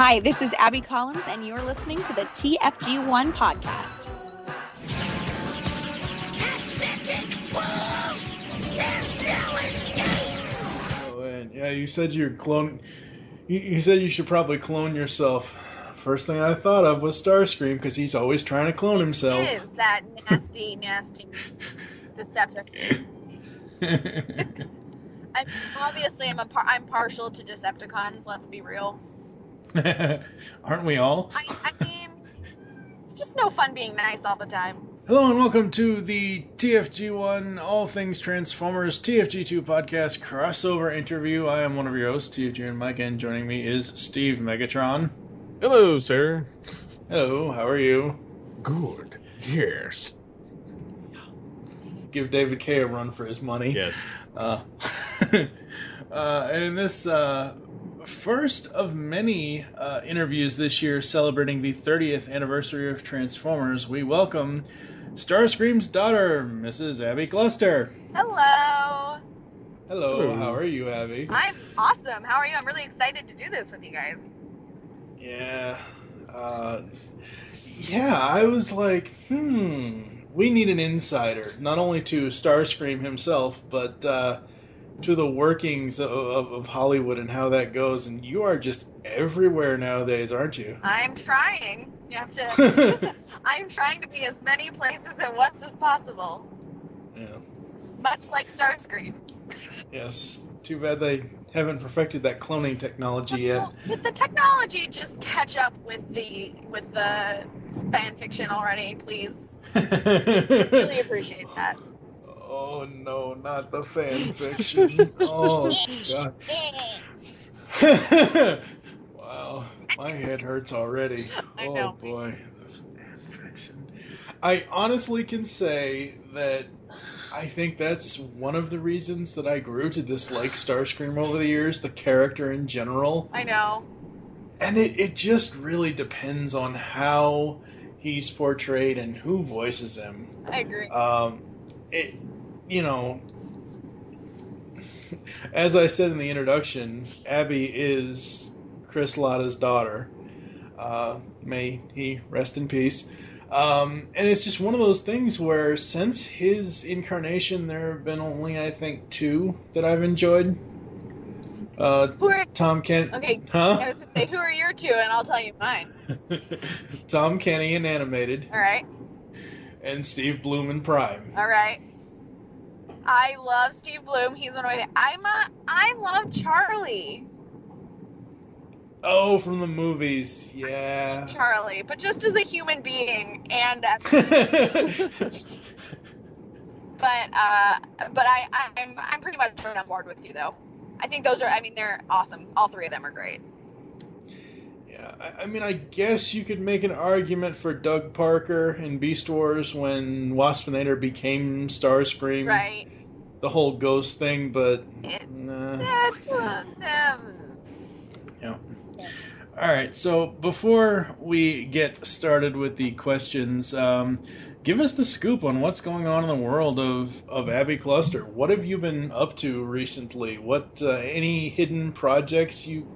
Hi, this is Abby Collins, and you're listening to the TFG1 podcast. Pathetic fools! There's no escape! Oh, and yeah, you said you're clone. You said you should probably clone yourself. First thing I thought of was Starscream because he's always trying to clone himself. It is that nasty, nasty Decepticon. I'm partial to Decepticons. Let's be real. Aren't we all? I mean, it's just no fun being nice all the time. Hello and welcome to the TFG1 All Things Transformers TFG2 podcast crossover interview. I am one of your hosts, TFG and Mike, and joining me is Steve Megatron. Hello, sir. Hello, how are you? Good. Yes. Give David K a run for his money. Yes. And in this first of many interviews this year celebrating the 30th anniversary of Transformers, we welcome Starscream's daughter, Mrs. Abby Cluster. Hello. Hello, how are you, Abby? I'm awesome. How are you? I'm really excited to do this with you guys. Yeah. I was like, we need an insider, not only to Starscream himself, but to the workings of Hollywood and how that goes. And you are just everywhere nowadays, aren't you? I'm trying. You have to. I'm trying to be as many places at once as possible. Yeah. Much like Starscream. Yes. Too bad they haven't perfected that cloning technology yet. With the technology, just catch up with the fan fiction already, please. Really appreciate that. Oh no, not the fan fiction. Oh god. Wow, my head hurts already. I know. Oh boy, the fan fiction. I honestly can say that I think that's one of the reasons that I grew to dislike Starscream over the years, the character in general. I know. And it just really depends on how he's portrayed and who voices him. I agree. As I said in the introduction, Abby is Chris Latta's daughter. May he rest in peace. And it's just one of those things where since his incarnation, there have been only, I think, two that I've enjoyed. Tom Kenny. Okay, Huh? I was going to say, who are your two, and I'll tell you mine. Tom Kenny in Animated. All right. And Steve Bloom in Prime. All right. I love Steve Bloom. He's one of my... I love Charlie. Oh, from the movies, yeah. Charlie, but just as a human being, and I'm pretty much on board with you though. I think they're awesome. All three of them are great. Yeah, I guess you could make an argument for Doug Parker in Beast Wars when Waspinator became Starscream. Right. The whole ghost thing, but nah. Yeah. Alright, so before we get started with the questions, give us the scoop on what's going on in the world of Abby Cluster. What have you been up to recently? What any hidden projects you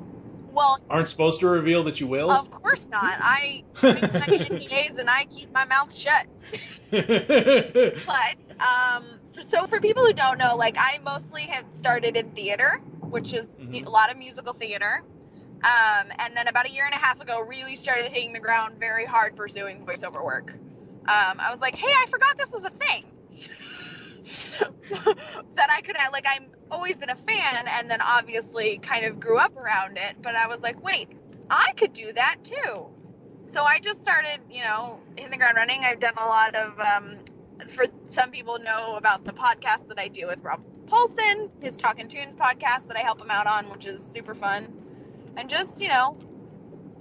aren't supposed to reveal that you will? Of course not. I make my NDAs and I keep my mouth shut. But so for people who don't know, I mostly have started in theater, which is a lot of musical theater. And then about a year and a half ago, really started hitting the ground very hard pursuing voiceover work. I was like, hey, I forgot this was a thing. That I could, I've always been a fan, and then obviously kind of grew up around it, but I was like, wait, I could do that too. So I just started, hitting the ground running. I've done a lot of, for some people know about the podcast that I do with Rob Paulson, his Talkin' Tunes podcast that I help him out on, which is super fun. And just,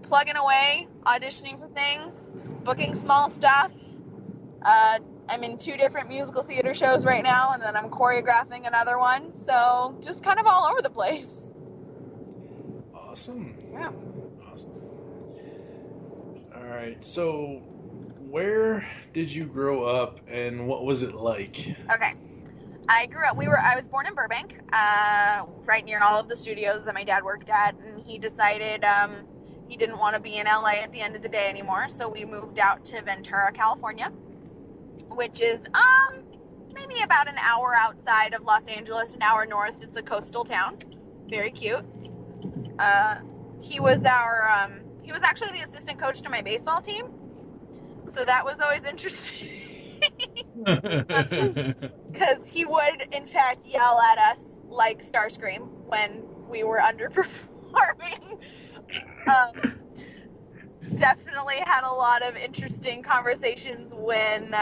plugging away, auditioning for things, booking small stuff. I'm in 2 different musical theater shows right now, and then I'm choreographing another one. So just kind of all over the place. Awesome. Yeah. Awesome. All right. So where did you grow up, and what was it like? Okay. I was born in Burbank, right near all of the studios that my dad worked at, and he decided, he didn't want to be in LA at the end of the day anymore, so we moved out to Ventura, California, which is maybe about an hour outside of Los Angeles, an hour north. It's a coastal town. Very cute. He was actually the assistant coach to my baseball team, so that was always interesting. Because he would, in fact, yell at us like Starscream when we were underperforming. Definitely had a lot of interesting conversations when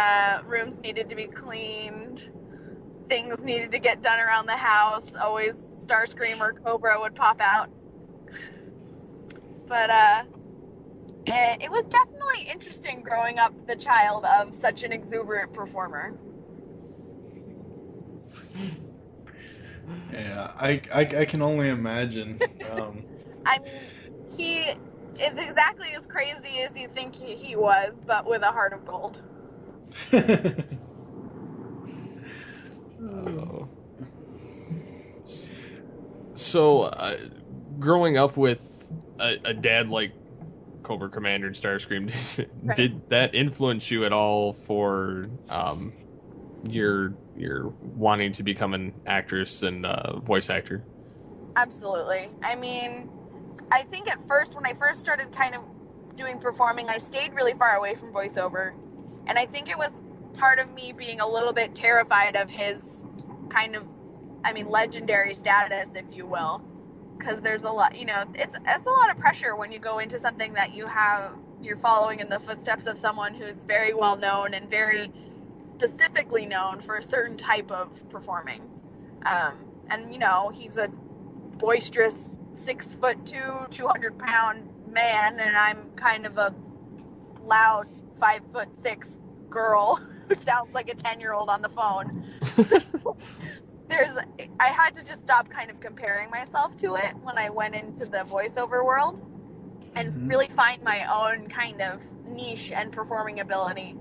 rooms needed to be cleaned, things needed to get done around the house. Always Starscream or Cobra would pop out. But it was definitely interesting growing up the child of such an exuberant performer. Yeah, I can only imagine. I mean, he is exactly as crazy as you think he was, but with a heart of gold. So, growing up with a dad like Cobra Commander and Starscream, Right. did that influence you at all for your wanting to become an actress and voice actor? Absolutely. I mean, I think at first, when I first started kind of doing performing, I stayed really far away from voiceover. And I think it was part of me being a little bit terrified of his kind of, legendary status, if you will. Because there's a lot, it's a lot of pressure when you go into something that you're following in the footsteps of someone who's very well known and very specifically known for a certain type of performing. And he's a boisterous 6'2", 200-pound man, and I'm kind of a loud 5'6" girl who sounds like a 10-year-old on the phone. I had to just stop kind of comparing myself to it when I went into the voiceover world and really find my own kind of niche and performing ability,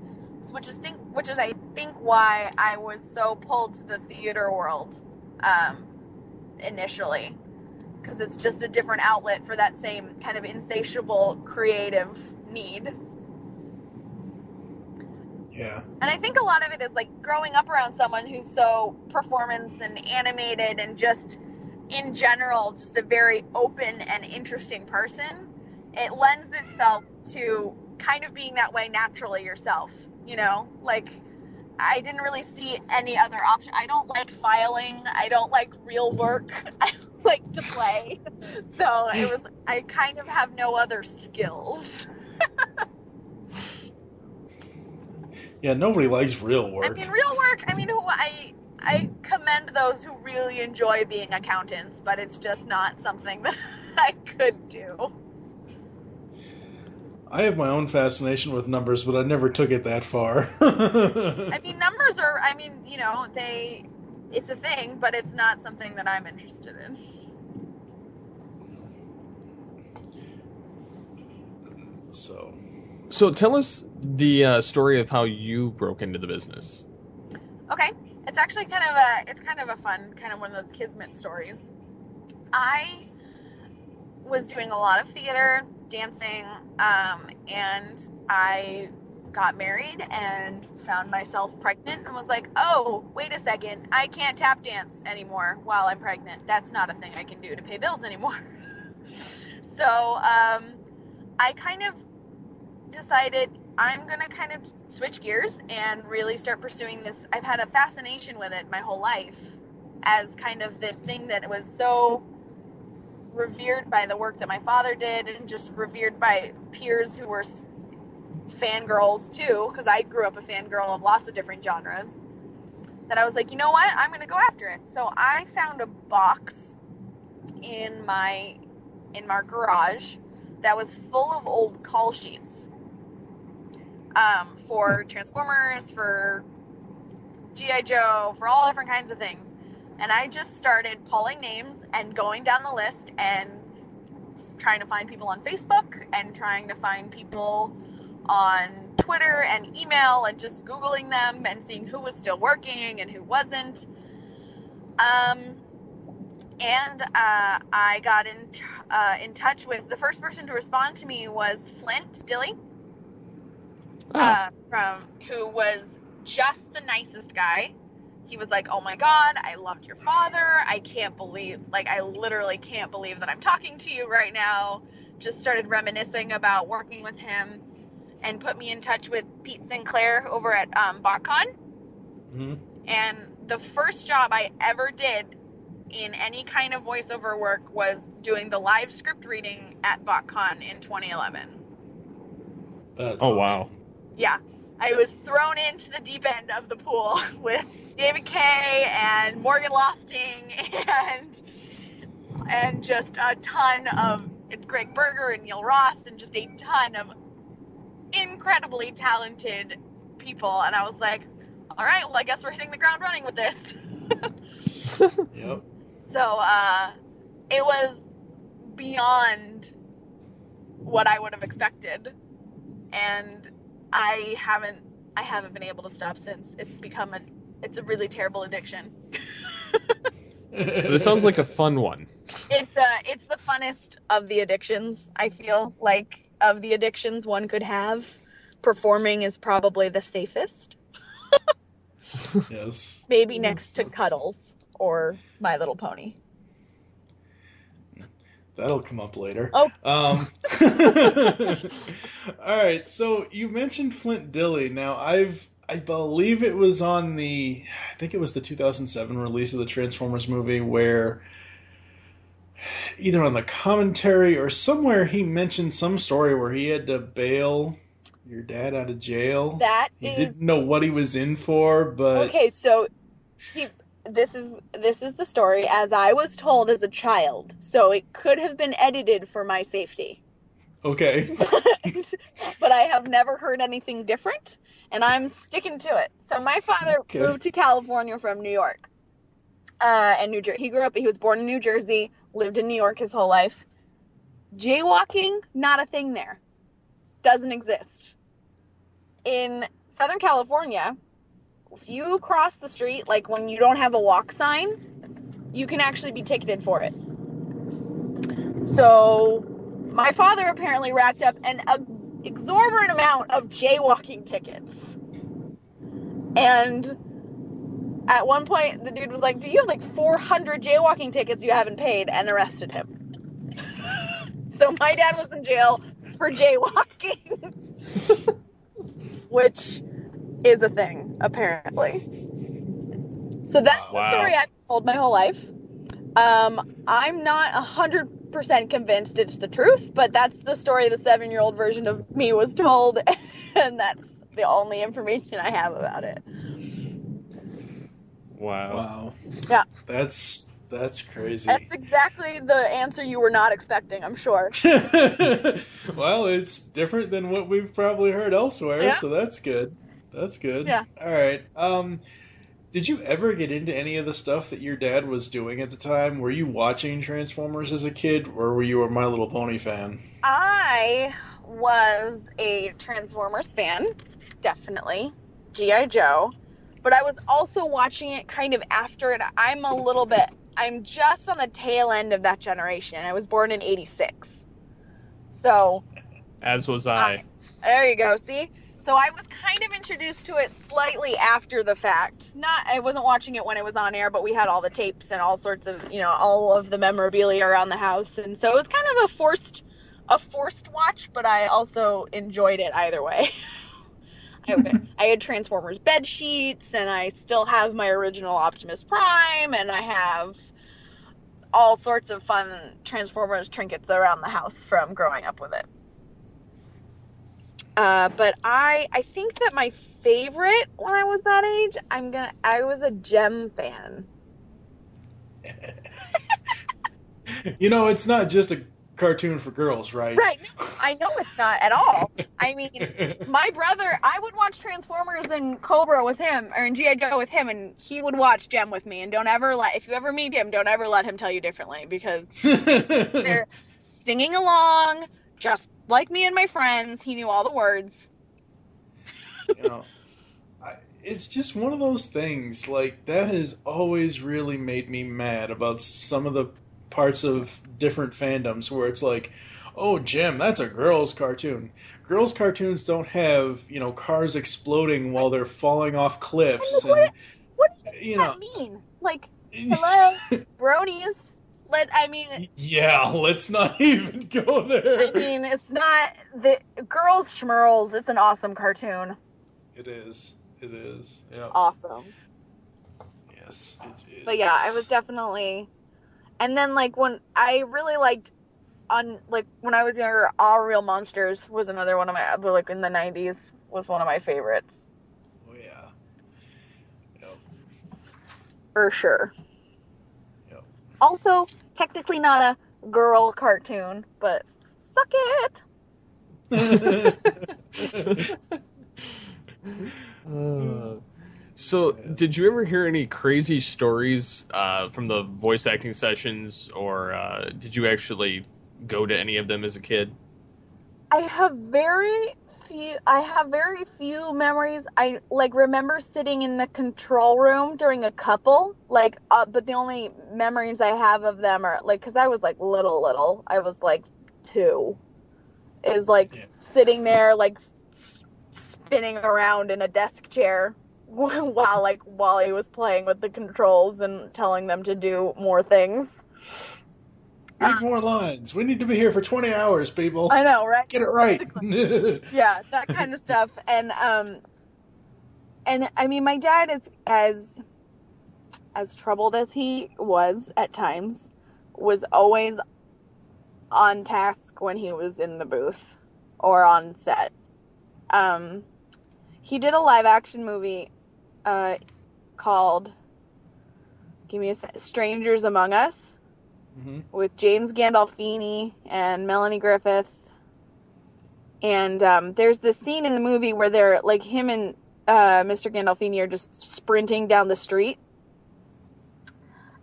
which is I think why I was so pulled to the theater world initially, because it's just a different outlet for that same kind of insatiable creative need. Yeah. And I think a lot of it is like growing up around someone who's so performance and animated and just in general just a very open and interesting person. It lends itself to kind of being that way naturally yourself, like I didn't really see any other option. I don't like filing. I don't like real work. I like to play. So I kind of have no other skills. Yeah, nobody likes real work. Real work, I commend those who really enjoy being accountants, but it's just not something that I could do. I have my own fascination with numbers, but I never took it that far. Numbers are, it's a thing, but it's not something that I'm interested in. So tell us the story of how you broke into the business. Okay, it's actually kind of a fun, kind of one of those kismet stories. I was doing a lot of theater, dancing, and I got married and found myself pregnant and was like, oh, wait a second, I can't tap dance anymore while I'm pregnant. That's not a thing I can do to pay bills anymore. So I kind of decided I'm going to kind of switch gears and really start pursuing this. I've had a fascination with it my whole life as kind of this thing that was so revered by the work that my father did and just revered by peers who were fangirls too, because I grew up a fangirl of lots of different genres, that I was like, you know what, I'm going to go after it. So I found a box in my garage that was full of old call sheets for Transformers, for G.I. Joe, for all different kinds of things. And I just started pulling names and going down the list and trying to find people on Facebook and trying to find people on Twitter and email and just Googling them and seeing who was still working and who wasn't. And I got in touch with the first person to respond to me was Flint Dilly, from who was just the nicest guy. He was like, "Oh my God, I loved your father. I literally can't believe that I'm talking to you right now." Just started reminiscing about working with him, and put me in touch with Pete Sinclair over at BotCon. Mm-hmm. And the first job I ever did in any kind of voiceover work was doing the live script reading at BotCon in 2011. That's Oh, awesome. wow. Yeah. I was thrown into the deep end of the pool with David Kay and Morgan Lofting and just a ton of Greg Berger and Neil Ross and just a ton of incredibly talented people. And I was like, all right, well, I guess we're hitting the ground running with this. Yep. So it was beyond what I would have expected, and I haven't been able to stop since. It's a really terrible addiction. But it sounds like a fun one. It's the funnest of the addictions. I feel like of the addictions one could have, performing is probably the safest. Yes. Maybe next to Cuddles or My Little Pony. That'll come up later. Oh. All right. So you mentioned Flint Dilley. Now I believe it was on I think it was the 2007 release of the Transformers movie where either on the commentary or somewhere he mentioned some story where he had to bail your dad out of jail. He didn't know what he was in for, but okay. So this is the story as I was told as a child. So it could have been edited for my safety. okay. But I have never heard anything different, and I'm sticking to it. So my father moved to California from New York, and New Jersey. He was born in New Jersey, lived in New York his whole life. Jaywalking, not a thing there. Doesn't exist. In Southern California, if you cross the street, like when you don't have a walk sign, you can actually be ticketed for it. So my father apparently racked up an exorbitant amount of jaywalking tickets. And at one point, the dude was like, "Do you have like 400 jaywalking tickets you haven't paid?" and arrested him. So my dad was in jail for jaywalking. Which is a thing, apparently. So that's the story I've told my whole life. I'm not 100% convinced it's the truth, but that's the story the 7-year-old version of me was told, and that's the only information I have about it. Wow. Yeah. That's crazy. That's exactly the answer you were not expecting, I'm sure. Well, it's different than what we've probably heard elsewhere, so that's good. That's good. Yeah. All right. Did you ever get into any of the stuff that your dad was doing at the time? Were you watching Transformers as a kid, or were you a My Little Pony fan? I was a Transformers fan, definitely. G.I. Joe. But I was also watching it kind of after it. I'm just on the tail end of that generation. I was born in 86. So. As was I. There you go, see? So I was kind of introduced to it slightly after the fact. I wasn't watching it when it was on air, but we had all the tapes and all sorts of, all of the memorabilia around the house. And so it was kind of a forced watch, but I also enjoyed it either way. I had Transformers bed sheets, and I still have my original Optimus Prime, and I have all sorts of fun Transformers trinkets around the house from growing up with it. But I think that my favorite when I was that age, I was a Gem fan. It's not just a cartoon for girls, right? Right. No, I know it's not at all. I mean, my brother, I would watch Transformers and Cobra with him, or in G.I. Joe with him, and he would watch Gem with me. And if you ever meet him, don't ever let him tell you differently, because they're singing along, just like me and my friends. He knew all the words. it's just one of those things. Like, that has always really made me mad about some of the parts of different fandoms where it's like, oh, Jim, that's a girl's cartoon. Girls' cartoons don't have, cars exploding while they're falling off cliffs, And like, and, what does you that know. mean? Like, hello, bronies. Yeah, let's not even go there. It's not the girls schmirls. It's an awesome cartoon. It is. It is. Yeah. Awesome. Yes, it is. But yeah, I was definitely. And then like when I really liked when I was younger, All Real Monsters was another one of my, like in the 90s, was one of my favorites. Oh yeah. Yep. For sure. Yep. Also, technically not a girl cartoon, but suck it. So, did you ever hear any crazy stories from the voice acting sessions, or did you actually go to any of them as a kid? I have very few memories. I remember sitting in the control room during a couple, but the only memories I have of them are because I was little. I was 2. Is sitting there spinning around in a desk chair while he was playing with the controls and telling them to do more things. Read more lines. We need to be here for 20 hours, people. I know, right? Get it right. Yeah, that kind of stuff. And I mean, my dad is as troubled as he was at times, was always on task when he was in the booth or on set. He did a live action movie called Strangers Among Us. Mm-hmm. With James Gandolfini and Melanie Griffith. And there's this scene in the movie where they're him and Mr. Gandolfini are just sprinting down the street.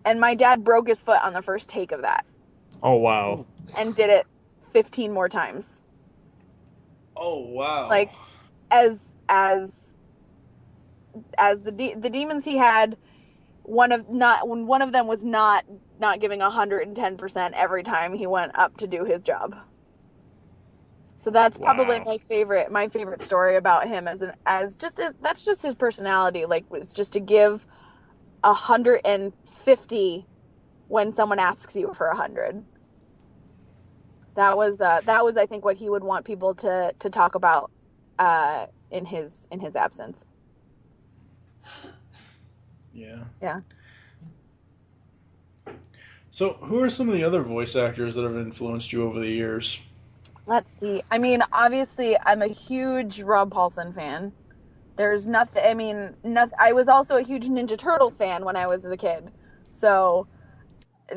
And my dad broke his foot on the first take of that. Oh, wow. And did it 15 more times. Oh, wow. As the demons he had, one of them was not giving 110% every time he went up to do his job. So that's probably my favorite story about him that's just his personality. It's just to give 150 when someone asks you for 100. That was I think what he would want people to talk about in his absence. Yeah. Yeah. So, who are some of the other voice actors that have influenced you over the years? Let's see. I mean, obviously, I'm a huge Rob Paulsen fan. There's nothing. I mean, I was also a huge Ninja Turtles fan when I was a kid. So,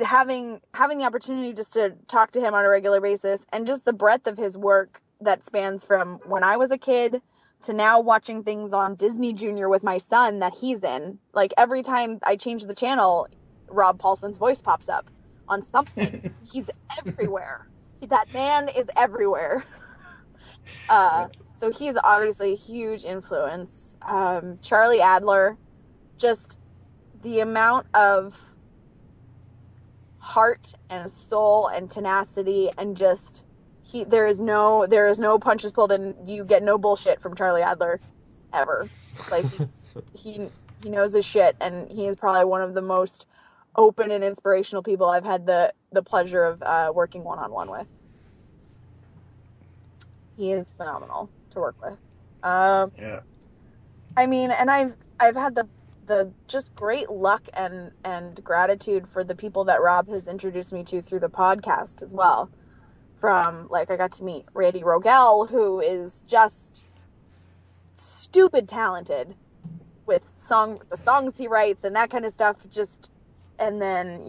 having the opportunity just to talk to him on a regular basis, and just the breadth of his work that spans from when I was a kid to now watching things on Disney Junior with my son that he's in. Every time I change the channel, Rob Paulsen's voice pops up on something. He's everywhere. That man is everywhere. So he's obviously a huge influence. Charlie Adler, just the amount of heart and soul and tenacity, and just there is no punches pulled, and you get no bullshit from Charlie Adler ever. He knows his shit, and he is probably one of the most open and inspirational people I've had the pleasure of working one-on-one with. He is phenomenal to work with. Yeah. I mean, and I've had the just great luck and gratitude for the people that Rob has introduced me to through the podcast as well. From I got to meet Randy Rogel, who is just stupid talented with the songs he writes and that kind of stuff. And then,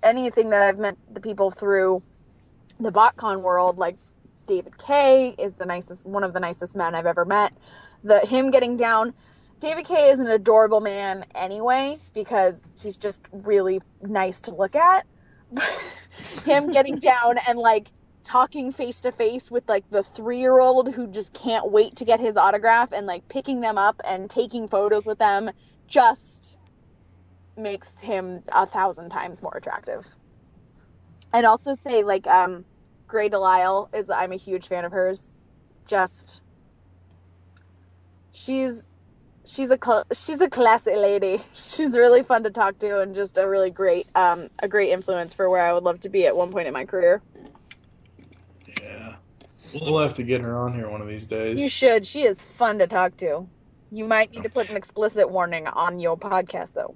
anything that I've met the people through the BotCon world, David Kay is one of the nicest men I've ever met. Him getting down, David Kay is an adorable man anyway, because he's just really nice to look at. Him getting down and talking face to face with like the 3-year-old who just can't wait to get his autograph, and like picking them up and taking photos with them just makes him 1,000 times more attractive. I'd also say like Gray Delisle I'm a huge fan of hers. Just she's a classy lady. She's really fun to talk to and just a really great influence for where I would love to be at one point in my career. Yeah. We'll have to get her on here one of these days. You should. She is fun to talk to. You might need to put an explicit warning on your podcast though.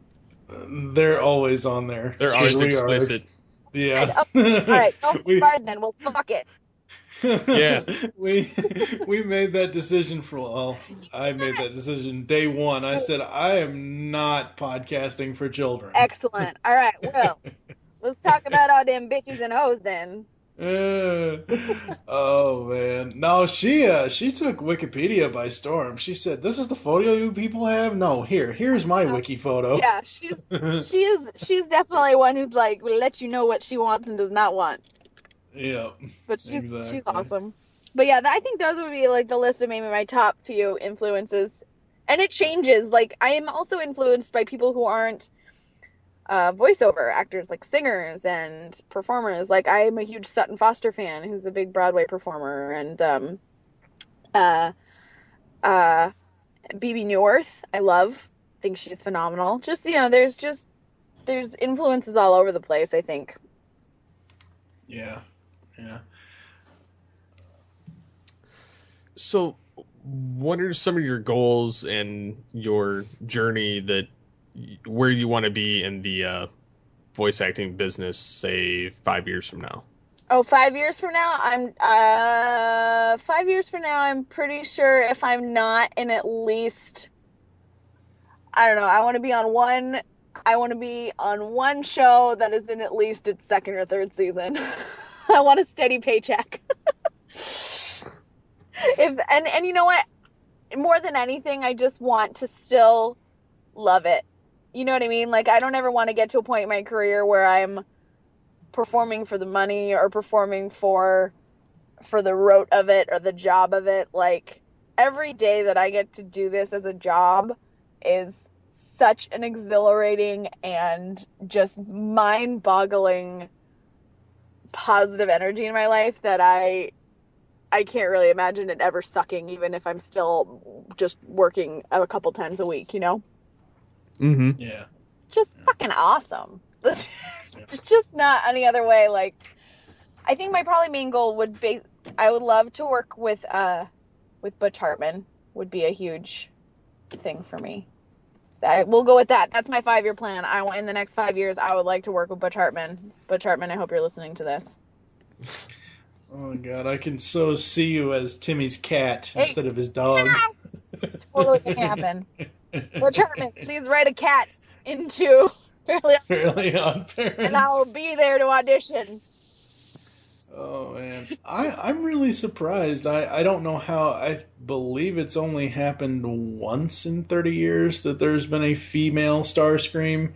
They're always on there. They're always explicit. Yeah. All right, don't start then. Well, fuck it. Yeah. we made that decision I made that decision day one. I said, I am not podcasting for children. Excellent. All right, well, let's talk about all them bitches and hoes then. Oh man. No, she took Wikipedia by storm. She said, "This is the photo you people have? No, here's my wiki photo." Yeah, she's definitely one who's like will let you know what she wants and does not want. Yeah. But she's awesome. But yeah, I think those would be like the list of maybe my top few influences. And it changes. Like I am also influenced by people who aren't voiceover actors, like singers and performers. Like I am a huge Sutton Foster fan, who's a big Broadway performer, and BB Newirth, I love. Think she's phenomenal. Just there's influences all over the place, I think. Yeah. So, what are some of your goals and your journey where you want to be in the voice acting business, say 5 years from now? Oh, 5 years from now? I'm pretty sure if I'm not in at least, I don't know, I want to be on one show that is in at least its second or third season. I want a steady paycheck. And you know what? More than anything, I just want to still love it. You know what I mean? Like, I don't ever want to get to a point in my career where I'm performing for the money or performing for the rote of it or the job of it. Like, every day that I get to do this as a job is such an exhilarating and just mind-boggling positive energy in my life that I can't really imagine it ever sucking, even if I'm still just working a couple times a week, you know? Mm-hmm. Yeah. Just fucking awesome. It's just not any other way. Like, I think my probably main goal would be, I would love to work with Butch Hartman. Would be a huge thing for me. We'll go with that. That's my 5-year plan. In the next 5 years, I would like to work with Butch Hartman. Butch Hartman, I hope you're listening to this. Oh God, I can so see you as Timmy's cat instead of his dog. Totally gonna happen. Butch Hartman, please write a cat into Fairly Odd Parents. And I'll be there to audition. Oh man, I'm really surprised. I don't know how. I believe it's only happened once in 30 years that there's been a female Starscream.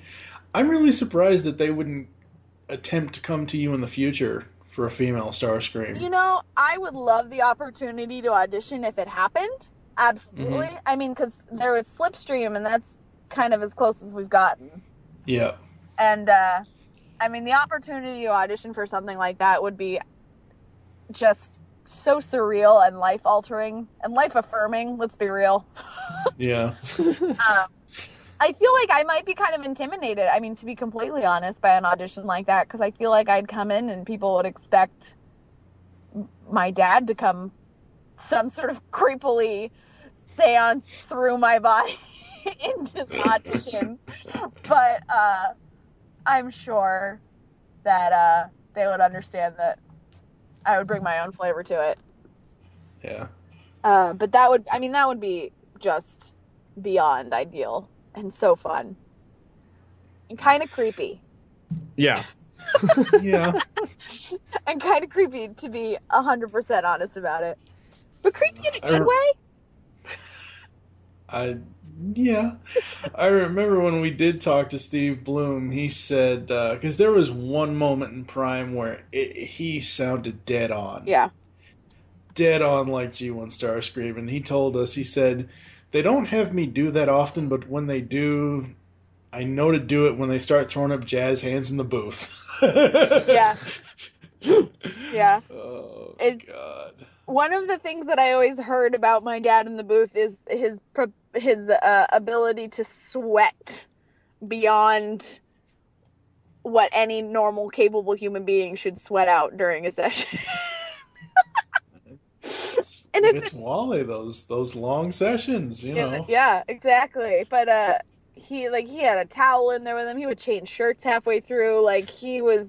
I'm really surprised that they wouldn't attempt to come to you in the future for a female Starscream. You know, I would love the opportunity to audition if it happened. Absolutely. Mm-hmm. I mean, because there was Slipstream, and that's kind of as close as we've gotten. Yeah. And, I mean, the opportunity to audition for something like that would be just so surreal and life-altering and life-affirming, let's be real. Yeah. I feel like I might be kind of intimidated, I mean, to be completely honest, by an audition like that, because I feel like I'd come in and people would expect my dad to come some sort of creepily seance through my body into the audition. But I'm sure that they would understand that I would bring my own flavor to it. Yeah. But that would be just beyond ideal and so fun and kind of creepy. Yeah. Yeah. And kind of creepy, to be 100% honest about it. But creepy in a good way? Yeah. I remember when we did talk to Steve Bloom, he said, because there was one moment in Prime where he sounded dead on. Yeah. Dead on like G1 Starscream. And he told us, he said, they don't have me do that often, but when they do, I know to do it when they start throwing up jazz hands in the booth. Yeah. Yeah. Oh, It's God. one of the things that I always heard about my dad in the booth is his ability to sweat beyond what any normal, capable human being should sweat out during a session. And if It's Wally, those long sessions, you know. yeah, exactly. But he had a towel in there with him. He would change shirts halfway through. Like he was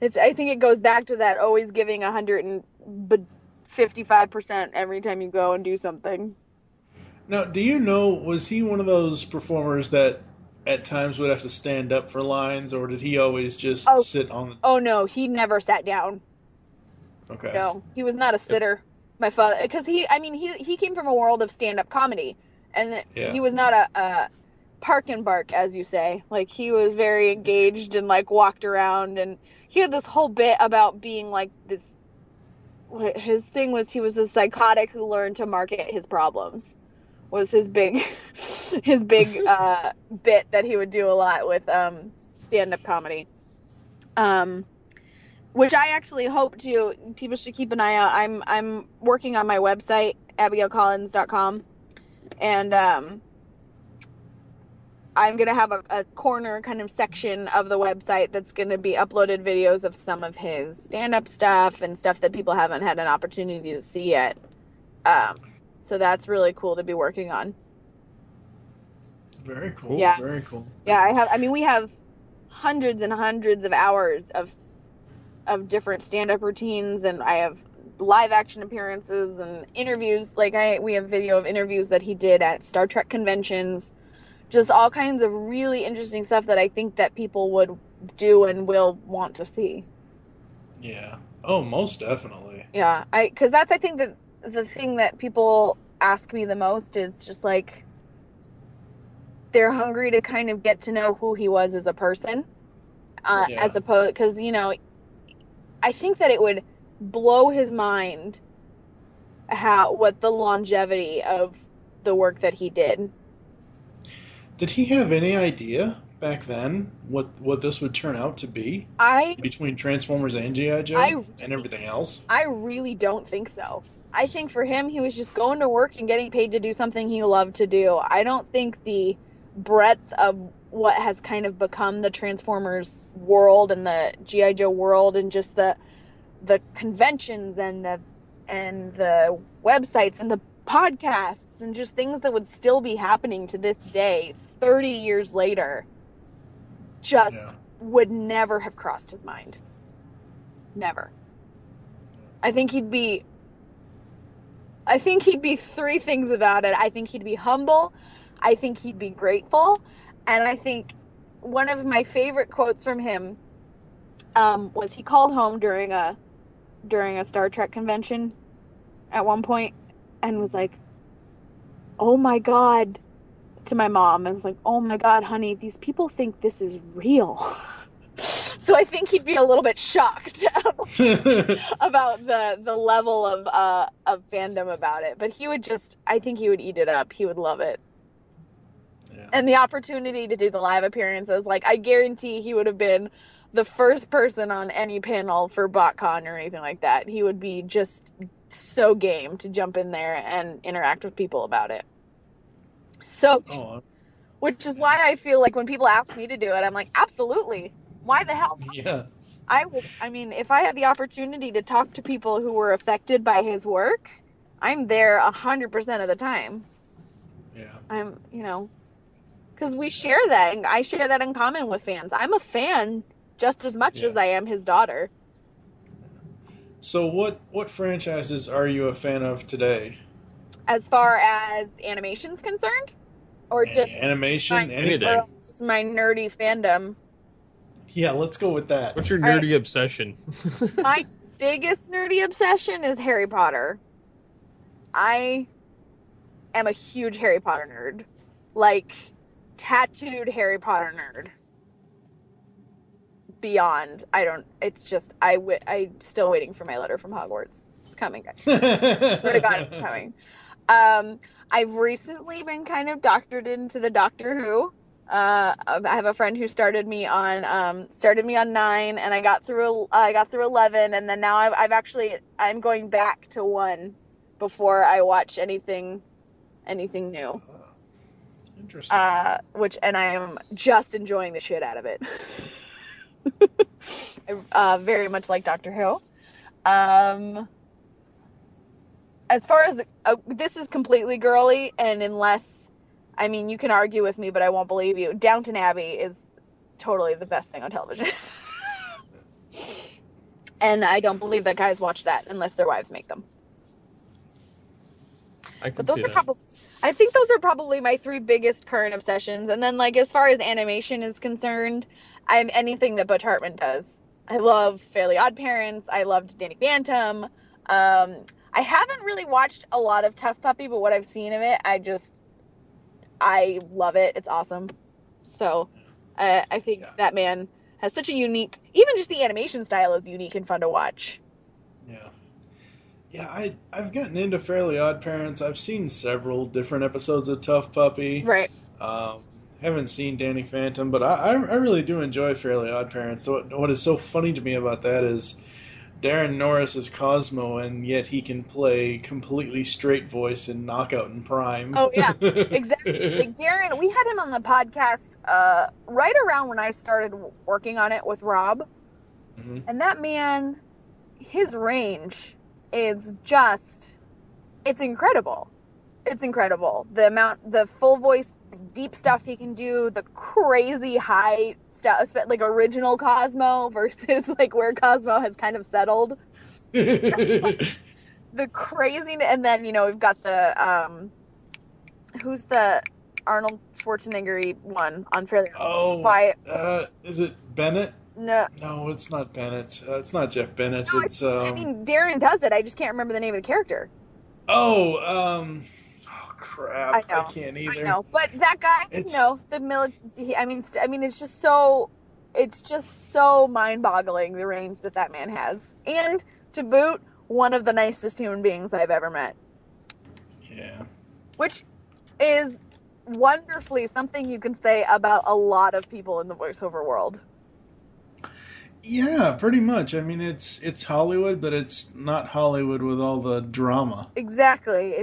it's I think it goes back to that always giving 155% every time you go and do something. Now, do you know, was he one of those performers that at times would have to stand up for lines, or did he always just Oh, sit on oh no, he never sat down. the... Okay. No, he was not a sitter. My father, because he came from a world of stand-up comedy, and Yeah. he was not a park and bark, as you say. Like he was very engaged and like walked around, and he had this whole bit about being like this. His thing was he was a psychotic who learned to market his problems. Was his big, his big bit that he would do a lot with stand-up comedy. Which I actually hope to. People should keep an eye out. I'm working on my website, abigailcollins.com, and I'm gonna have a corner kind of section of the website that's gonna be uploaded videos of some of his stand-up stuff and stuff that people haven't had an opportunity to see yet. So that's really cool to be working on. Very cool. Yeah. Very cool. Yeah, we have hundreds and hundreds of hours of different stand-up routines, and I have live action appearances and interviews. Like we have video of interviews that he did at Star Trek conventions. Just all kinds of really interesting stuff that I think that people would do and will want to see. Yeah. Oh, most definitely. Yeah, because that's I think that the thing that people ask me the most is just like they're hungry to kind of get to know who he was as a person, Yeah. as opposed because I think that it would blow his mind what the longevity of the work that he did. Did he have any idea back then what this would turn out to be between Transformers and G.I. Joe and everything else? I really don't think so. I think for him, he was just going to work and getting paid to do something he loved to do. I don't think the breadth of what has kind of become the Transformers world and the G.I. Joe world and just the conventions and the websites and the podcasts and just things that would still be happening to this day 30 years later just would never have crossed his mind. Never. I think he'd be three things about it. I think he'd be humble, I think he'd be grateful, and I think one of my favorite quotes from him was he called home during a Star Trek convention at one point and was like, "Oh my God," to my mom. I was like, "Oh my God, honey, these people think this is real." So I think he'd be a little bit shocked about the level of fandom about it. But I think he would eat it up. He would love it. Yeah. And the opportunity to do the live appearances, like I guarantee he would have been the first person on any panel for BotCon or anything like that. He would be just so game to jump in there and interact with people about it. So, which is why I feel like when people ask me to do it, I'm like, absolutely. Why the hell? Yeah. If I had the opportunity to talk to people who were affected by his work, I'm there 100% of the time. Yeah. Because we share that, and I share that in common with fans. I'm a fan just as much as I am his daughter. So what franchises are you a fan of today? As far as animation's concerned? Or just animation, anything. Just my nerdy fandom. Yeah, let's go with that. What's your nerdy obsession? My biggest nerdy obsession is Harry Potter. I am a huge Harry Potter nerd. Like, tattooed Harry Potter nerd. Beyond. It's just, I'm still waiting for my letter from Hogwarts. It's coming, guys. Swear to God, it's coming. I've recently been kind of doctored into the Doctor Who. I have a friend who started me on 9, and I got through 11, and then now I'm going back to 1 before I watch anything new. Interesting. And I am just enjoying the shit out of it. I very much like Doctor Who. As far as this is completely girly, and I mean, you can argue with me, but I won't believe you. Downton Abbey is totally the best thing on television. And I don't believe that guys watch that unless their wives make them. I think those are probably my 3 biggest current obsessions. And then, like, as far as animation is concerned, I'm anything that Butch Hartman does. I love Fairly Odd Parents. I loved Danny Phantom. I haven't really watched a lot of Tough Puppy, but what I've seen of it, I love it. It's awesome. So, I think that man has such a unique, even just the animation style is unique and fun to watch. Yeah. Yeah, I've gotten into Fairly Odd Parents. I've seen several different episodes of Tough Puppy. Right. Haven't seen Danny Phantom, but I really do enjoy Fairly Odd Parents. So what is so funny to me about that is Darren Norris is Cosmo, and yet he can play completely straight voice in Knockout and Prime. Oh, yeah, exactly. Like, Darren, we had him on the podcast right around when I started working on it with Rob. Mm-hmm. And that man, his range is just, it's incredible. It's incredible. The full voice, deep stuff he can do, the crazy high stuff, like original Cosmo versus like where Cosmo has kind of settled. The crazy, and then, you know, we've got the, who's the Arnold Schwarzenegger one on Fairly Odd? Is it Bennett? No, it's not Bennett. It's not Jeff Bennett. no, It's I mean, Darren does it. I just can't remember the name of the character. Oh, crap! I know. I can't either. I know, but that guy, It's... you know, I mean, it's just so mind-boggling the range that man has, and to boot, one of the nicest human beings I've ever met. Yeah. Which is wonderfully something you can say about a lot of people in the voiceover world. Yeah, pretty much. I mean, it's Hollywood, but it's not Hollywood with all the drama. Exactly.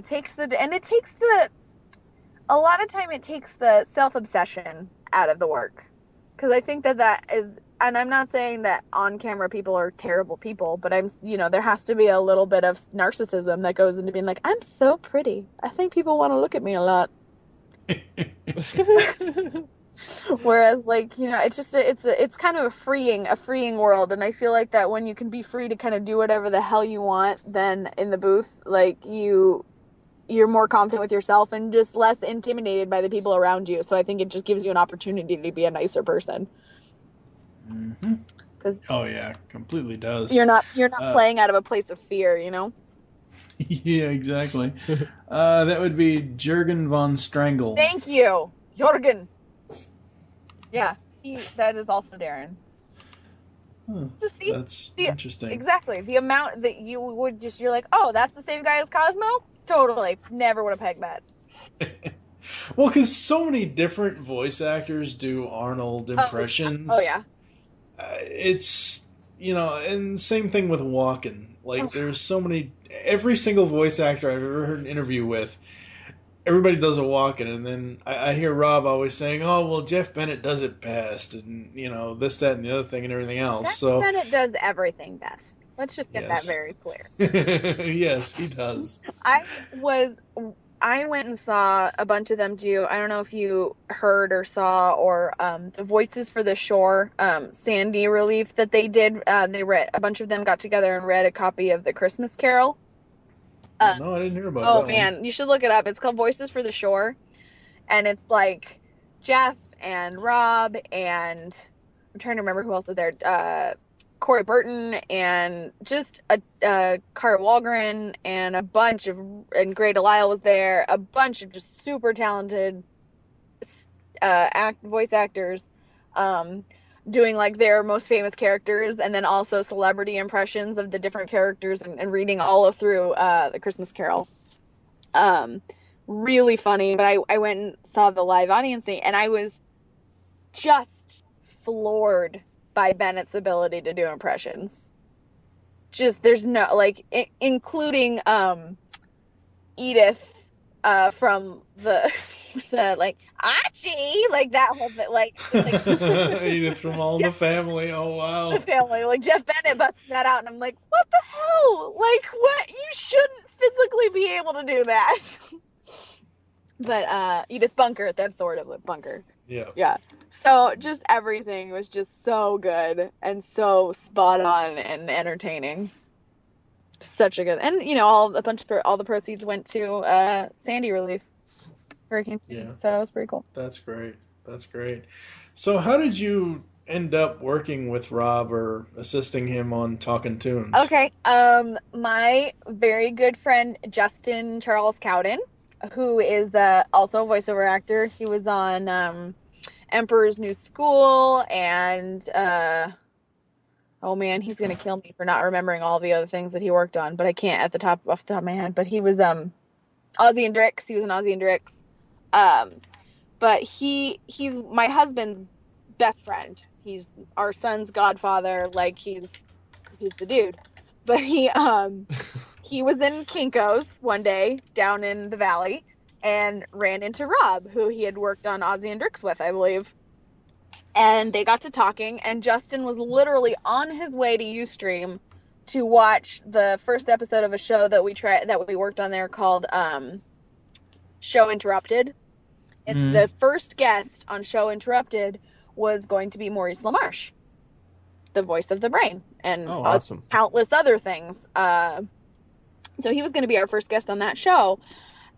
A lot of time it takes the self-obsession out of the work. Because I think that is, and I'm not saying that on-camera people are terrible people, but there has to be a little bit of narcissism that goes into being like, I'm so pretty. I think people want to look at me a lot. Whereas, like, you know, it's just it's kind of a freeing world, and I feel like that when you can be free to kind of do whatever the hell you want, then in the booth, like, you're more confident with yourself and just less intimidated by the people around you. So I think it just gives you an opportunity to be a nicer person. Mm-hmm. Oh yeah, completely does. You're not playing out of a place of fear, you know. Yeah, exactly. That would be Jürgen von Strangle. Thank you, Jürgen. Yeah, that is also Darren. Huh, just see, that's interesting. Exactly. The amount that you're like, oh, that's the same guy as Cosmo? Totally. Never would have pegged that. Well, because so many different voice actors do Arnold impressions. Oh, yeah. It's, you know, and same thing with Walken. Like, there's so many, every single voice actor I've ever heard an interview with, everybody does a Walken, and then I hear Rob always saying, oh, well, Jeff Bennett does it best, and, you know, this, that, and the other thing, and everything else. Jeff Bennett does everything best. Let's just get that very clear. Yes, he does. I went and saw a bunch of them do, I don't know if you heard or saw, or the Voices for the Shore Sandy relief that they did. They read, a bunch of them got together and read a copy of The Christmas Carol. No, I didn't hear about that. Oh, man, you should look it up. It's called Voices for the Shore. And it's like Jeff and Rob and I'm trying to remember who else was there. Corey Burton and just Cara Walgren and and Grey DeLisle was there, a bunch of just super talented voice actors doing like their most famous characters, and then also celebrity impressions of the different characters, and reading all through the Christmas Carol. Really funny, but I went and saw the live audience thing, and I was just floored by Bennett's ability to do impressions. Just there's no like including Edith from the like Archie, like that whole bit, like Edith from All in the Family. Oh wow. the family, like Jeff Bennett busting that out, and I'm like, what the hell? Like, what? You shouldn't physically be able to do that. But Edith Bunker, that's the word of it, Bunker. Yeah. So just everything was just so good and so spot on and entertaining. Such a good, and you know, all the proceeds went to Sandy relief, Hurricane Sandy. Yeah. So that was pretty cool. That's great. That's great. So how did you end up working with Rob or assisting him on Talking Tunes? Okay. My very good friend Justin Charles Cowden, who is also a voiceover actor. He was on Emperor's New School, and oh man, he's gonna kill me for not remembering all the other things that he worked on, but I can't off the top of my head. But he was Ozzy and Drix. He was an Ozzy and Drix. But he's my husband's best friend. He's our son's godfather. Like he's the dude. But he was in Kinko's one day down in the valley and ran into Rob, who he had worked on Ozzy and Drix with, I believe. And they got to talking, and Justin was literally on his way to Ustream to watch the first episode of a show that we worked on there called Show Interrupted. And the first guest on Show Interrupted was going to be Maurice LaMarche, the voice of the Brain, and awesome. Countless other things. So he was going to be our first guest on that show.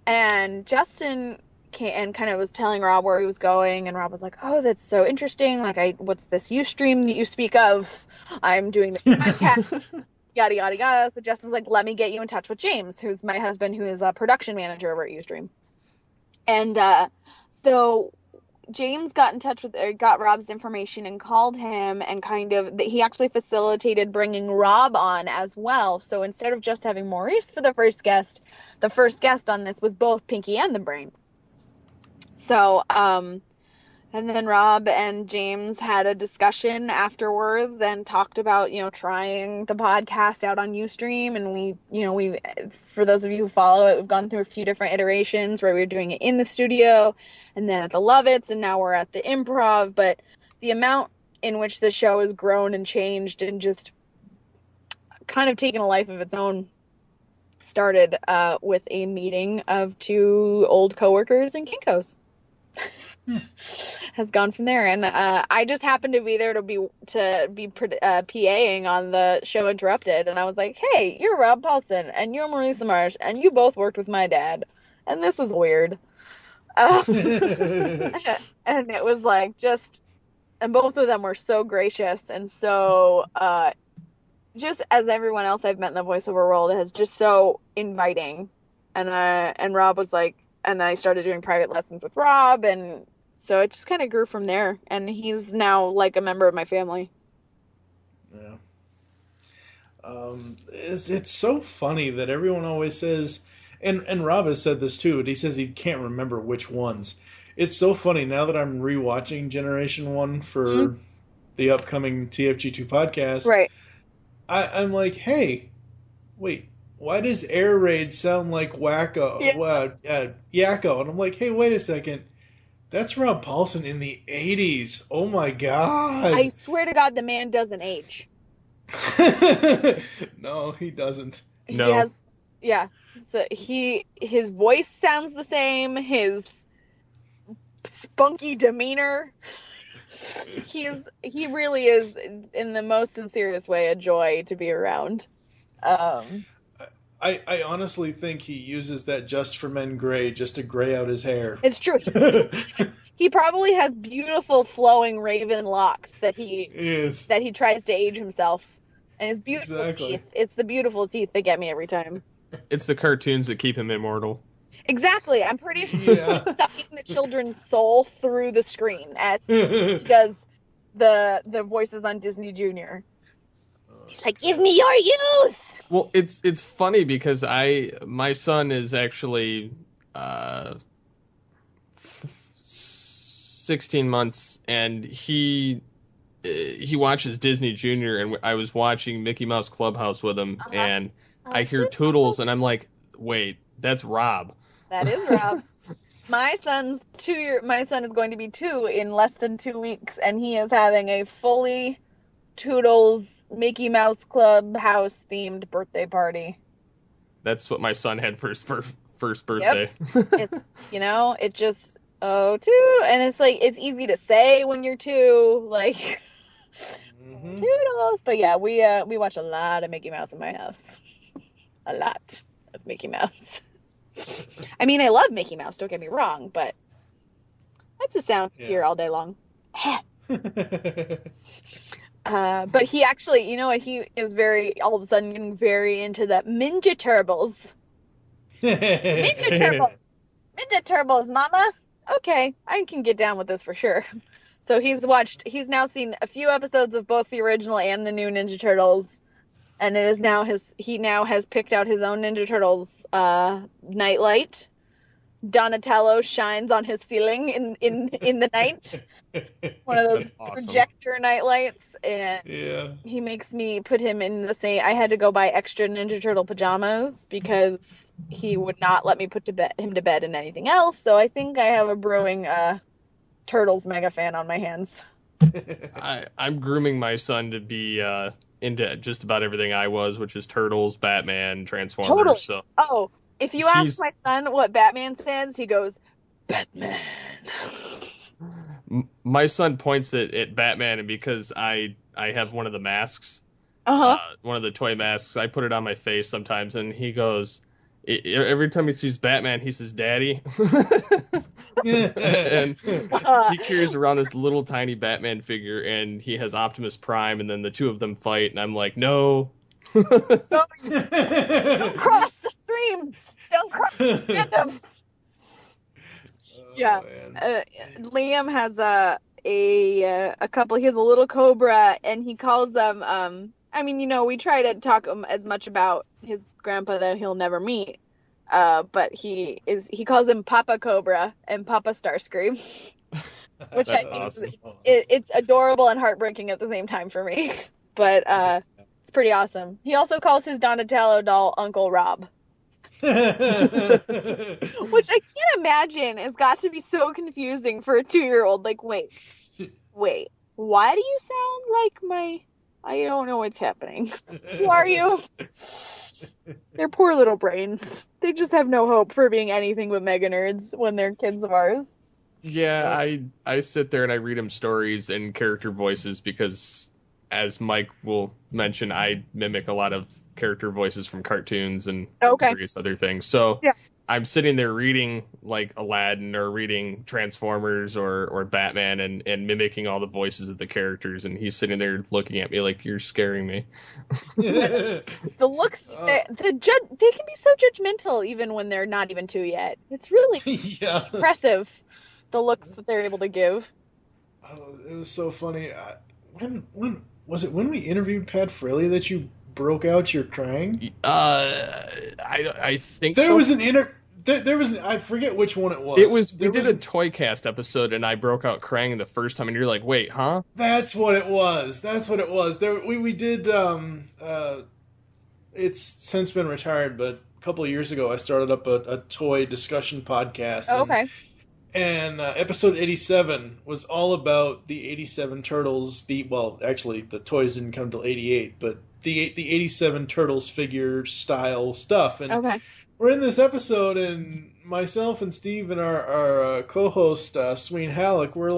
And Justin came and kind of was telling Rob where he was going, and Rob was like, "Oh, that's so interesting. Like, what's this Ustream that you speak of? I'm doing this podcast." Yada yada yada. So Justin's like, "Let me get you in touch with James, who's my husband, who is a production manager over at Ustream." And so James got Rob's information and called him, and he actually facilitated bringing Rob on as well. So instead of just having Maurice for the first guest on this was both Pinky and the Brain. So, and then Rob and James had a discussion afterwards and talked about, trying the podcast out on Ustream. And we, for those of you who follow it, we've gone through a few different iterations where we were doing it in the studio and then at the Lovitz, and now we're at the Improv. But the amount in which the show has grown and changed and just kind of taken a life of its own started with a meeting of two old coworkers in Kinko's. Has gone from there, and I just happened to be there to be PAing on the Show Interrupted, and I was like, "Hey, you're Rob Paulson, and you're Maurice LaMarche, and you both worked with my dad, and this is weird." And it was like and both of them were so gracious and so just as everyone else I've met in the voiceover world is just so inviting, and Rob was like, and I started doing private lessons with Rob, and so it just kind of grew from there, and he's now like a member of my family. Yeah. It's so funny that everyone always says, and Rob has said this too, and he says he can't remember which ones. It's so funny now that I'm rewatching Generation 1 for the upcoming TFG2 podcast. Right. I'm like, hey, wait, why does Air Raid sound like Wacko? Yakko? And I'm like, hey, wait a second. That's Rob Paulson in the 80s. Oh my God. I swear to God, the man doesn't age. No, he doesn't. No. So his voice sounds the same, his spunky demeanor. He really is, in the most sincerest way, a joy to be around. I honestly think he uses that Just for Men gray just to gray out his hair. It's true. He probably has beautiful flowing raven locks that he Yes. tries to age himself. And his beautiful Exactly. teeth. It's the beautiful teeth that get me every time. It's the cartoons that keep him immortal. Exactly. I'm pretty sure Yeah. he's sucking the children's soul through the screen as he does the voices on Disney Junior. He's like, "Give me your youth." Well, it's funny because my son is actually 16 months, and he watches Disney Junior, and I was watching Mickey Mouse Clubhouse with him, Uh-huh. and I hear Toodles, and I'm like, wait, that's Rob. That is Rob. My son is going to be 2 in less than 2 weeks, and he is having a fully Toodles Mickey Mouse Clubhouse themed birthday party. That's what my son had for his first birthday. It's, it just, oh, 2, and it's like, it's easy to say when you're 2, like, Toodles. But yeah, we watch a lot of Mickey Mouse in my house. A lot of Mickey Mouse. I mean, I love Mickey Mouse, don't get me wrong, but that's a sound to hear all day long. But he actually, he is all of a sudden getting very into the Ninja Turtles. Ninja Turtles, mama. Okay, I can get down with this for sure. So he's now seen a few episodes of both the original and the new Ninja Turtles. And it is he now has picked out his own Ninja Turtles nightlight. Donatello shines on his ceiling in the night. One of those awesome. Projector nightlights. And he makes me put him in the same. I had to go buy extra Ninja Turtle pajamas because he would not let me put him to bed in anything else. So I think I have a brewing Turtles mega fan on my hands. I'm grooming my son to be into just about everything I was, which is Turtles, Batman, Transformers. Totally. So If you ask my son what Batman says, he goes, Batman. My son points at Batman, and because I have one of the masks, one of the toy masks, I put it on my face sometimes, and he goes, every time he sees Batman, he says, "Daddy." And he carries around this little tiny Batman figure, and he has Optimus Prime, and then the two of them fight, and I'm like, no. Don't cross the streams. Don't cross the random. Yeah. Liam has a couple. He has a little cobra, and he calls them. We try to talk as much about his grandpa that he'll never meet. But he calls him Papa Cobra and Papa Starscream, which I think awesome. It's adorable and heartbreaking at the same time for me. But it's pretty awesome. He also calls his Donatello doll Uncle Rob. Which I can't imagine has got to be so confusing for a 2-year-old. Like, wait, why do you sound like I don't know what's happening. Who are you? Their poor little brains. They just have no hope for being anything but mega nerds when they're kids of ours. Yeah, I sit there and I read him stories and character voices because, as Mike will mention, I mimic a lot of character voices from cartoons and various other things. So I'm sitting there reading like Aladdin or reading Transformers or Batman and mimicking all the voices of the characters, and he's sitting there looking at me like, "You're scaring me." The looks, they can be so judgmental even when they're not even 2 yet. It's really impressive, the looks that they're able to give. Oh, it was so funny. When was it when we interviewed Pat Fraley that you broke out your crying? I think there so. was an there was I forget which one it was. We did a Toy Cast episode, and I broke out crying the first time, and you're like, "Wait, huh?" That's what it was. We did. It's since been retired, but a couple of years ago, I started up a toy discussion podcast. And episode 87 was all about the 87 Turtles. Actually, the toys didn't come till 88, but the 87 Turtles figure style stuff. And we're in this episode, and myself and Steve and our co-host, Sween Halleck, we're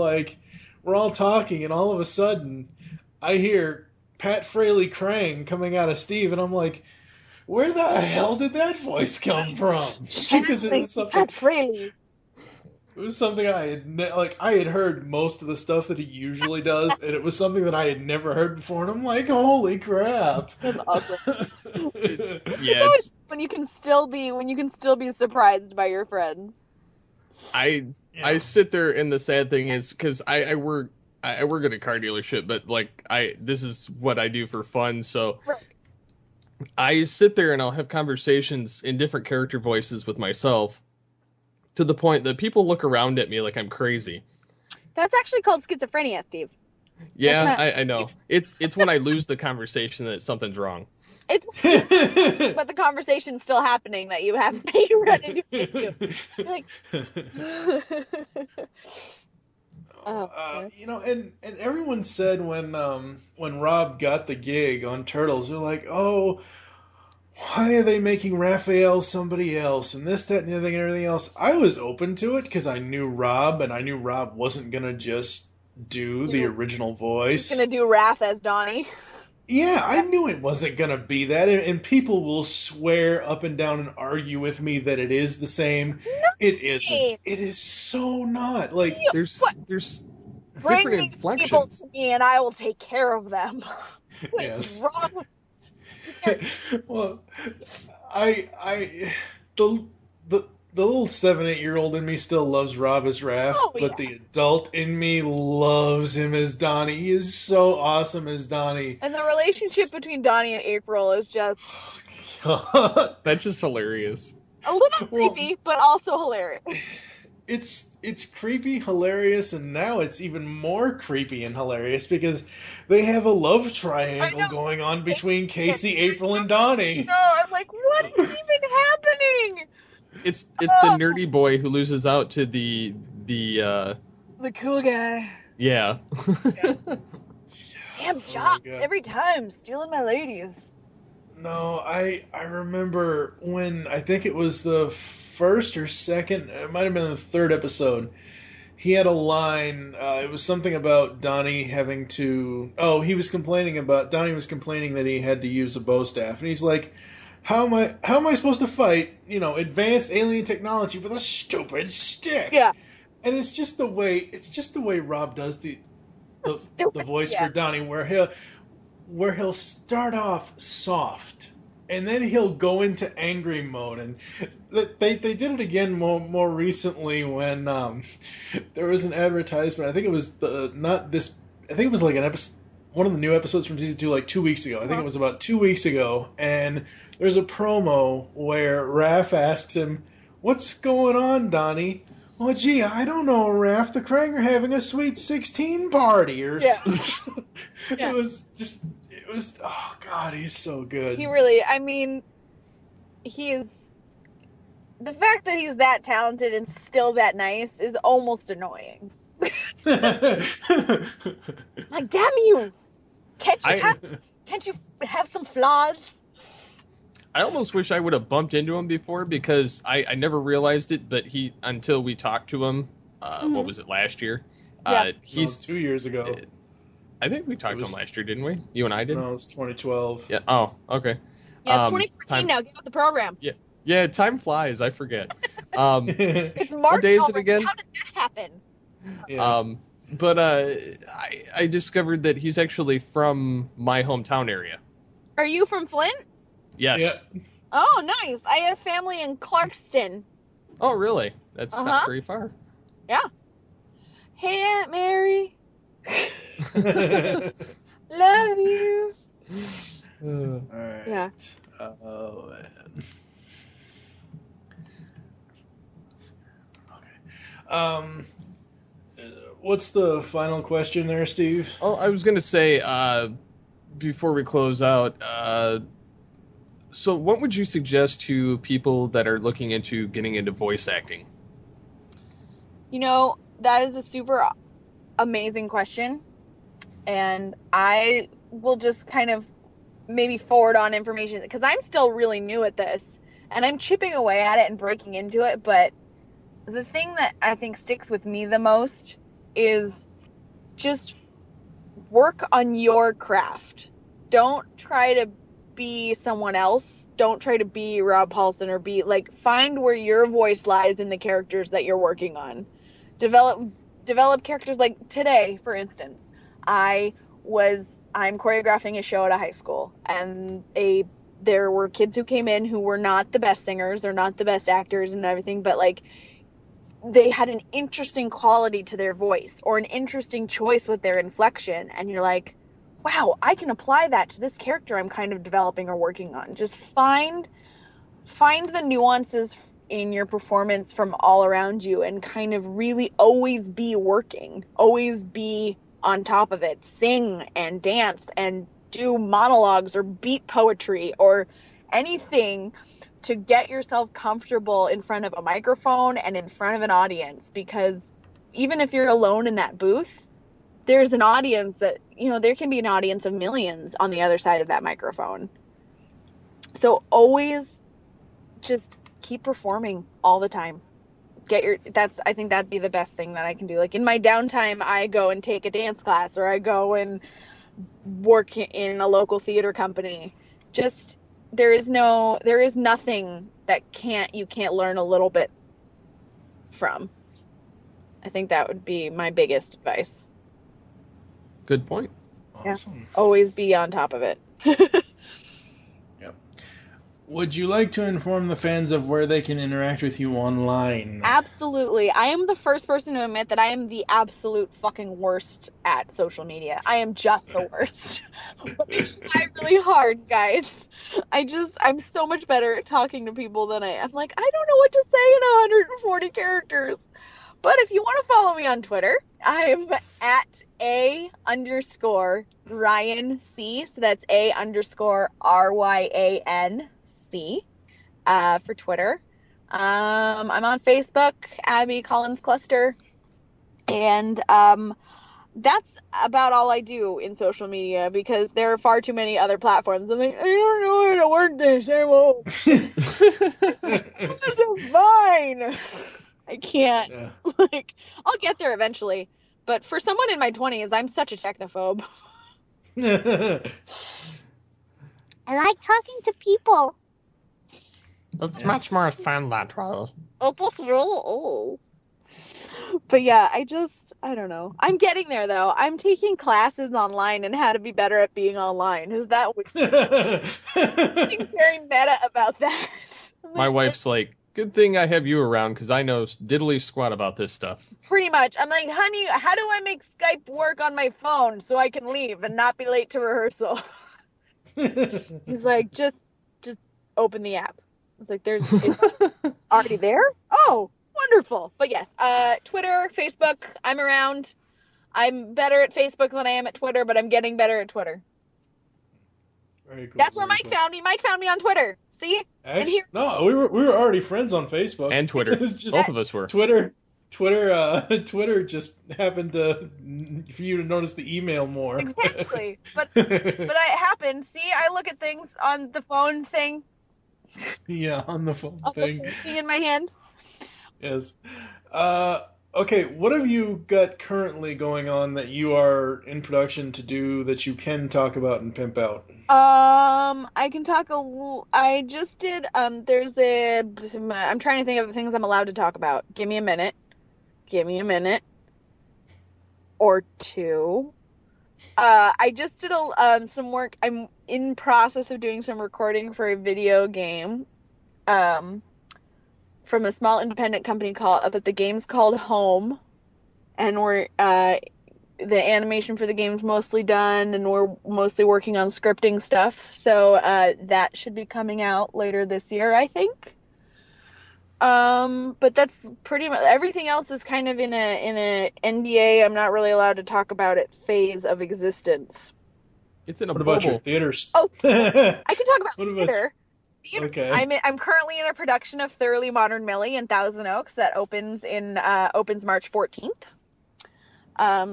all talking, and all of a sudden, I hear Pat Fraley Krang coming out of Steve, and I'm like, where the hell did that voice come from? Because it was something... Pat Fraley. It was something I had I had heard most of the stuff that he usually does, and it was something that I had never heard before, and I'm like, holy crap! That's awesome. Yeah, it's when you can still be surprised by your friends. I Yeah. sit there, and the sad thing is because I work at a car dealership, but like this is what I do for fun, so Right. I sit there and I'll have conversations in different character voices with myself to the point that people look around at me like I'm crazy. That's actually called schizophrenia, Steve. Yeah, That's I know. It's when I lose the conversation that something's wrong. It's but the conversation's still happening that you run into it too. You're like, and everyone said when Rob got the gig on Turtles, they're like, oh, why are they making Raphael somebody else and this, that, and the other thing and everything else? I was open to it because I knew Rob, and I knew Rob wasn't gonna just do the original voice. He's gonna do Raph as Donnie. Yeah, I knew it wasn't gonna be that, and people will swear up and down and argue with me that it is the same. It isn't. It is so not. Like There's Bring different these people inflections. to me, and I will take care of them. Wait, Yes. Rob. Well, the the little 7, 8-year-old in me still loves Rob as Raph, Oh, but the adult in me loves him as Donnie. He is so awesome as Donnie. And the relationship between Donnie and April is just That's just hilarious. a little creepy, but also hilarious. It's creepy, hilarious, and now it's even more creepy and hilarious because they have a love triangle going on between Casey, April, and Donnie. No, I'm like, what is even happening? It's the nerdy boy who loses out to the cool guy. Yeah. Damn jobs every time, stealing my ladies. No, I remember when, I think it was the first or second, it might have been the third episode, he had a line, it was something about Donnie having to, Donnie was complaining that he had to use a bow staff, and he's like, how am I supposed to fight, advanced alien technology with a stupid stick? Yeah. And it's just the way Rob does the voice for Donnie, where he'll start off soft, and then he'll go into angry mode. And they did it again more recently when there was an advertisement. I think it was like an episode, one of the new episodes from season 2, like 2 weeks ago. I think it was about 2 weeks ago, and there's a promo where Raph asks him, "What's going on, Donnie?" "Oh, gee, I don't know, Raph. The Krang are having a Sweet 16 party or something." Yeah. It was, oh, God, he's so good. He really, the fact that he's that talented and still that nice is almost annoying. Like, damn you! Can't you have some flaws? I almost wish I would have bumped into him before because I never realized it, but until we talked to him, what was it, last year? Yeah. He's 2 years ago. I think we talked to him last year, didn't we? You and I did? No, it was 2012. Yeah. Oh, okay. Yeah, 2014 now. Get with the program. Yeah, time flies. I forget. It's March. What day is it already. again? How did that happen? Yeah. But I discovered that he's actually from my hometown area. Are you from Flint? Yes. Yeah. Oh, nice. I have family in Clarkston. Oh, really? That's not very far. Yeah. Hey, Aunt Mary. Love you. All right. Yeah. Oh, man. Okay. What's the final question there, Steve? Oh, I was going to say, before we close out, so what would you suggest to people that are looking into getting into voice acting? That is a super amazing question. And I will just kind of maybe forward on information because I'm still really new at this and I'm chipping away at it and breaking into it. But the thing that I think sticks with me the most is just work on your craft. Don't try to be someone else. Don't try to be Rob Paulson or find where your voice lies in the characters that you're working on. develop characters. Like today, for instance, I'm choreographing a show at a high school, and there were kids who came in who were not the best singers, they're not the best actors and everything, but like they had an interesting quality to their voice or an interesting choice with their inflection, and you're like, wow, I can apply that to this character I'm kind of developing or working on. Just find the nuances in your performance from all around you and kind of really always be working, always be on top of it, sing and dance and do monologues or beat poetry or anything to get yourself comfortable in front of a microphone and in front of an audience, because even if you're alone in that booth, there's an audience that, there can be an audience of millions on the other side of that microphone. So always just keep performing all the time. I think that'd be the best thing that I can do. Like in my downtime, I go and take a dance class, or I go and work in a local theater company. Just, there is nothing that you can't learn a little bit from. I think that would be my biggest advice. Good point. Awesome. Yeah. Always be on top of it. Yep. Would you like to inform the fans of where they can interact with you online? Absolutely. I am the first person to admit that I am the absolute fucking worst at social media. I am just the worst. But I try really hard, guys. I'm so much better at talking to people than I am. Like, I don't know what to say in 140 characters. But if you want to follow me on Twitter, I'm at @A_Ryan C. So that's A_RYAN C for Twitter. I'm on Facebook, Abby Collins Cluster. And that's about all I do in social media, because there are far too many other platforms. I'm like, I don't know how to work this. I'm old. This is fine. I can't. Yeah. Like, I'll get there eventually. But for someone in my 20s, I'm such a technophobe. I like talking to people. It's much more fun that way. But yeah, I don't know. I'm getting there, though. I'm taking classes online and how to be better at being online. Is that what being very meta about that? My wife's like, good thing I have you around, because I know diddly squat about this stuff. Pretty much. I'm like, honey, how do I make Skype work on my phone so I can leave and not be late to rehearsal? He's like, just open the app. It's like, it's already there? Oh, wonderful. But yes, Twitter, Facebook, I'm around. I'm better at Facebook than I am at Twitter, but I'm getting better at Twitter. Very cool. That's where Mike found me. Mike found me on Twitter. See? Actually, no, we were already friends on Facebook and Twitter. Both of us were. Twitter just happened for you to notice the email more. Exactly. But it happened. See, I look at things on the phone thing. Yeah, on the phone thing. The phone in my hand. Yes. Okay, what have you got currently going on that you are in production to do that you can talk about and pimp out? I can talk I just did, I'm trying to think of the things I'm allowed to talk about. Give me a minute or two. I just did some work. I'm in process of doing some recording for a video game, from a small independent company but the game's called Home, and we're, the animation for the game's mostly done, and we're mostly working on scripting stuff. So, that should be coming out later this year, I think. But that's pretty much everything else is kind of in a NDA. I'm not really allowed to talk about it phase of existence. It's in a What about your theaters? Oh, I can talk about theater. Okay. I'm currently in a production of Thoroughly Modern Millie in Thousand Oaks that opens March 14th.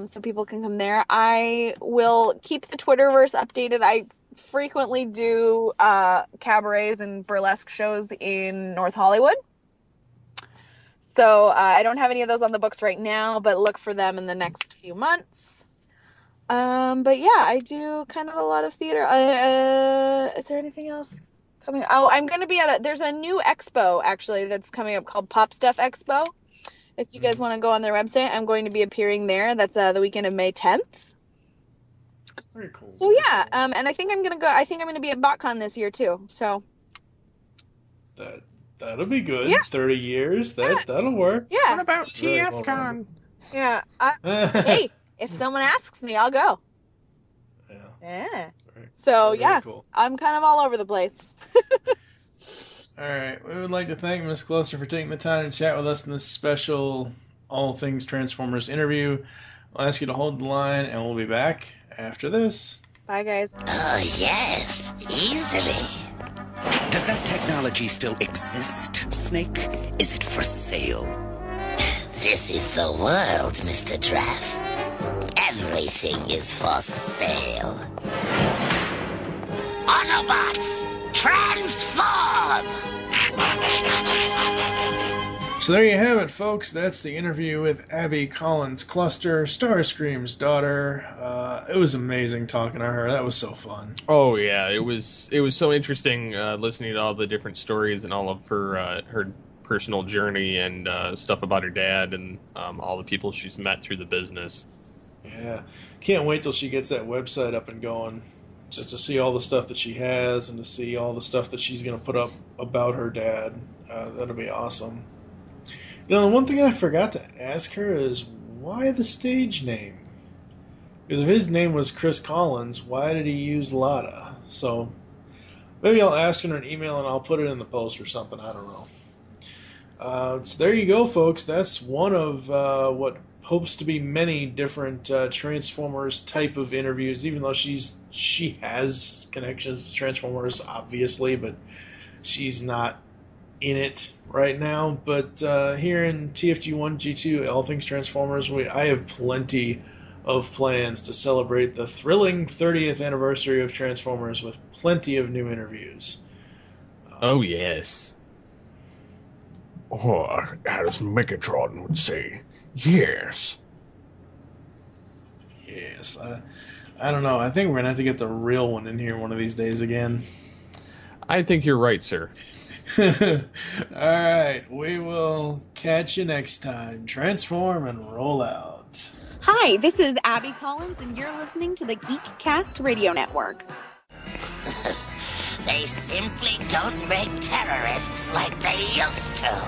So people can come there. I will keep the Twitterverse updated. I frequently do cabarets and burlesque shows in North Hollywood. So I don't have any of those on the books right now, but look for them in the next few months. But yeah, I do kind of a lot of theater. Is there anything else coming? Oh, I'm going to be there's a new expo actually that's coming up called Pop Stuff Expo. If you guys want to go on their website, I'm going to be appearing there. That's the weekend of May 10th. Very cool. So yeah, and I think I'm gonna go. I think I'm gonna be at BotCon this year too. So that'll be good. Yeah. 30 years. That'll work. Yeah. What about Very well TFCon? Yeah. Hey, if someone asks me, I'll go. Yeah. So yeah, cool. I'm kind of all over the place. All right. We would like to thank Miss Closter for taking the time to chat with us in this special All Things Transformers interview. I'll ask you to hold the line, and we'll be back after this. Bye, guys. Oh, yes, easily. Does that technology still exist, Snake? Is it for sale? This is the world, Mr. Draff. Everything is for sale. Autobots, transform! So there you have it, folks. That's the interview with Abby Collins Cluster, Starscream's daughter. It was amazing talking to her. That was so fun. Oh yeah, it was so interesting listening to all the different stories and all of her personal journey and stuff about her dad and all the people she's met through the business. Yeah, can't wait till she gets that website up and going, just to see all the stuff that she has and to see all the stuff that she's going to put up about her dad. That'll be awesome. You know, the one thing I forgot to ask her is why the stage name? Because if his name was Chris Collins, why did he use Lotta? So maybe I'll ask her in an email and I'll put it in the post or something. I don't know. So there you go, folks. That's one of what hopes to be many different Transformers type of interviews, even though she has connections to Transformers, obviously, but she's not in it right now. But here in TFG1, G2, All Things Transformers, I have plenty of plans to celebrate the thrilling 30th anniversary of Transformers with plenty of new interviews. Oh, yes. Or, as Megatron would say, yes. Yes. I don't know. I think we're going to have to get the real one in here one of these days again. I think you're right, sir. All right. We will catch you next time. Transform and roll out. Hi, this is Abby Collins, and you're listening to the Geekcast Radio Network. They simply don't make terrorists like they used to.